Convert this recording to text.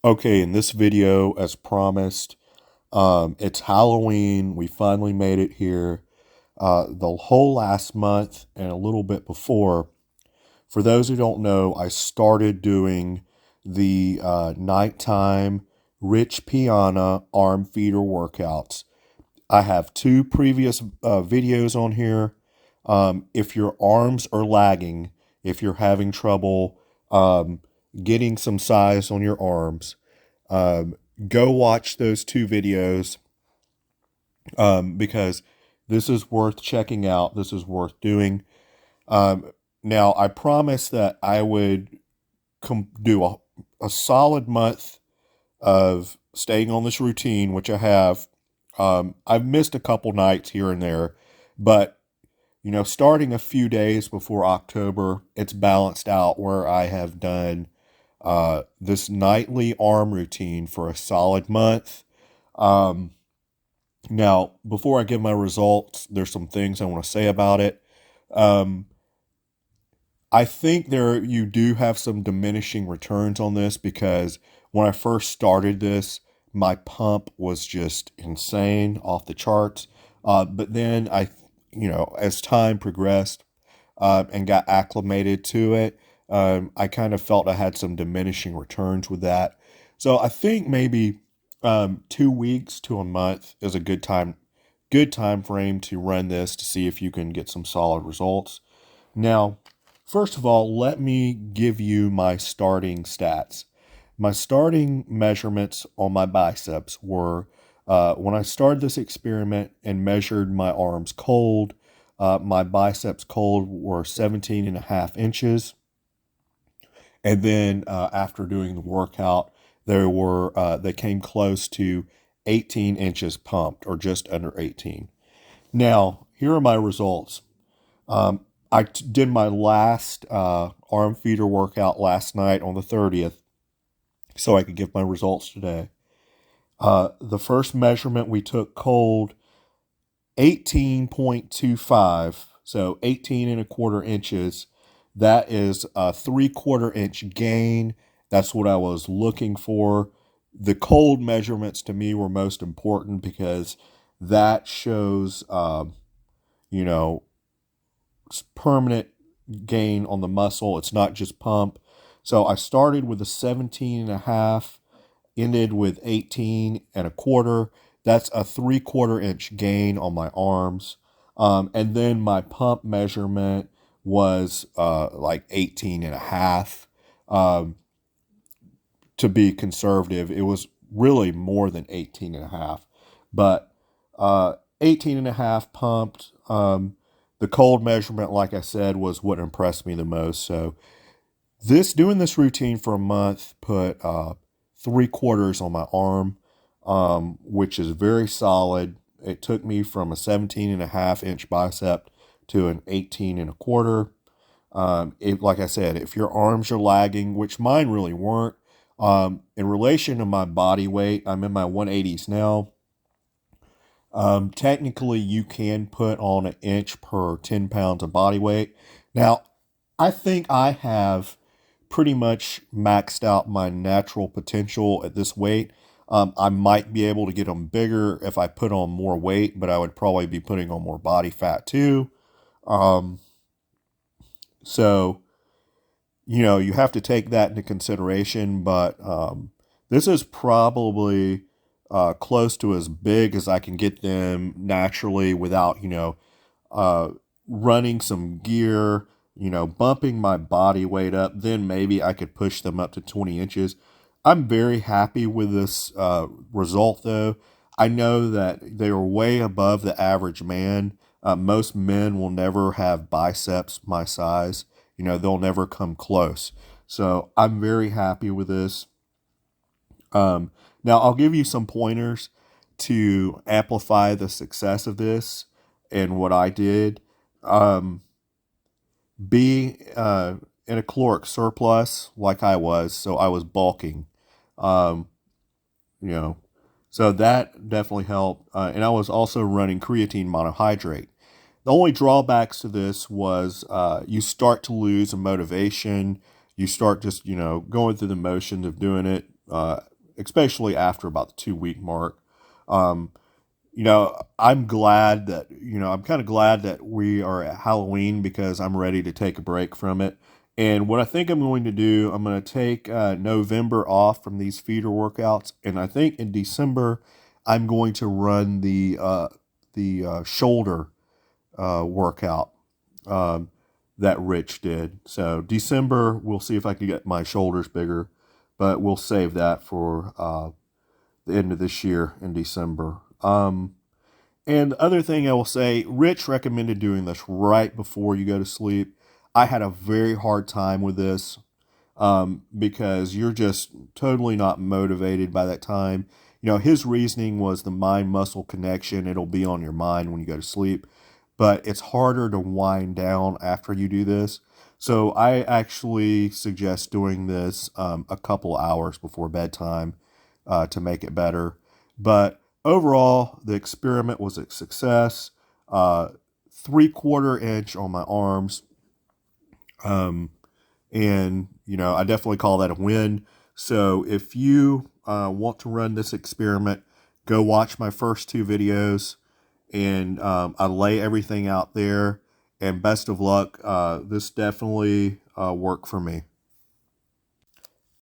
Okay, in this video, as promised, it's Halloween. We finally made it here. The whole last month and a little bit before, for those who don't know, I started doing the nighttime Rich Piana arm feeder workouts. I have two previous videos on here. If your arms are lagging, if you're having trouble getting some size on your arms, um, go watch those two videos because this is worth checking out. This is worth doing. Now, I promised that I would do a solid month of staying on this routine, which I have. I've missed a couple nights here and there, but starting a few days before October, it's balanced out where I have done this nightly arm routine for a solid month. Um, Now, before I give my results, there's some things I want to say about it. Um, I think you do have some diminishing returns on this because when I first started this, my pump was just insane, off the charts. But then as time progressed and got acclimated to it, I kind of felt I had some diminishing returns with that. So I think maybe 2 weeks to a month is a good time frame to run this to see if you can get some solid results. Now, first of all, let me give you my starting stats. My starting measurements on my biceps were when I started this experiment and measured my arms cold, my biceps cold were 17 and a half inches. And then after doing the workout, they came close to 18 inches pumped, or just under 18. Now, here are my results. Did my last arm feeder workout last night on the 30th, so I could give my results today. The first measurement we took cold, 18.25, so 18 and a quarter inches. That is a 3/4 inch gain. That's what I was looking for. The cold measurements to me were most important because that shows, you know, permanent gain on the muscle. It's not just pump. So I started with a 17 and a half, ended with 18 and a quarter. That's a 3/4 inch gain on my arms. And then my pump measurement was like 18 and a half. To be conservative, it was really more than 18 and a half, but 18 and a half pumped. The cold measurement, like I said, was what impressed me the most. So doing this routine for a month put 3/4 on my arm, which is very solid. It took me from a 17 and a half inch bicep to an 18 and a quarter. Like I said, if your arms are lagging, which mine really weren't, in relation to my body weight, I'm in my 180s now. Technically, you can put on an inch per 10 pounds of body weight. Now, I think I have pretty much maxed out my natural potential at this weight. I might be able to get them bigger if I put on more weight, but I would probably be putting on more body fat too. Um, so, you have to take that into consideration, but this is probably close to as big as I can get them naturally without, uh, running some gear, bumping my body weight up. Then maybe I could push them up to 20 inches. I'm very happy with this result, though. I know that they are way above the average man. Most men will never have biceps my size. They'll never come close. So I'm very happy with this. Now, I'll give you some pointers to amplify the success of this and what I did. Be in a caloric surplus like I was, so I was bulking. Um, you know, so that definitely helped. And I was also running creatine monohydrate. The only drawbacks to this was you start to lose a motivation. You start just, going through the motions of doing it. especially after about the 2 week mark. Um, I'm glad that, I'm kind of glad that we are at Halloween because I'm ready to take a break from it. And what I think I'm going to do, I'm going to take November off from these feeder workouts, and I think in December I'm going to run the shoulder workout um, that Rich did. So December, we'll see if I can get my shoulders bigger, but we'll save that for the end of this year in December. And the other thing I will say, Rich recommended doing this right before you go to sleep. I had a very hard time with this because you're just totally not motivated by that time. His reasoning was the mind muscle connection. It'll be on your mind when you go to sleep, but it's harder to wind down after you do this. So I actually suggest doing this a couple hours before bedtime to make it better. But overall, the experiment was a success. 3/4 inch on my arms. Um, and, I definitely call that a win. So if you want to run this experiment, go watch my first 2 videos. And I lay everything out there. And best of luck. This definitely worked for me.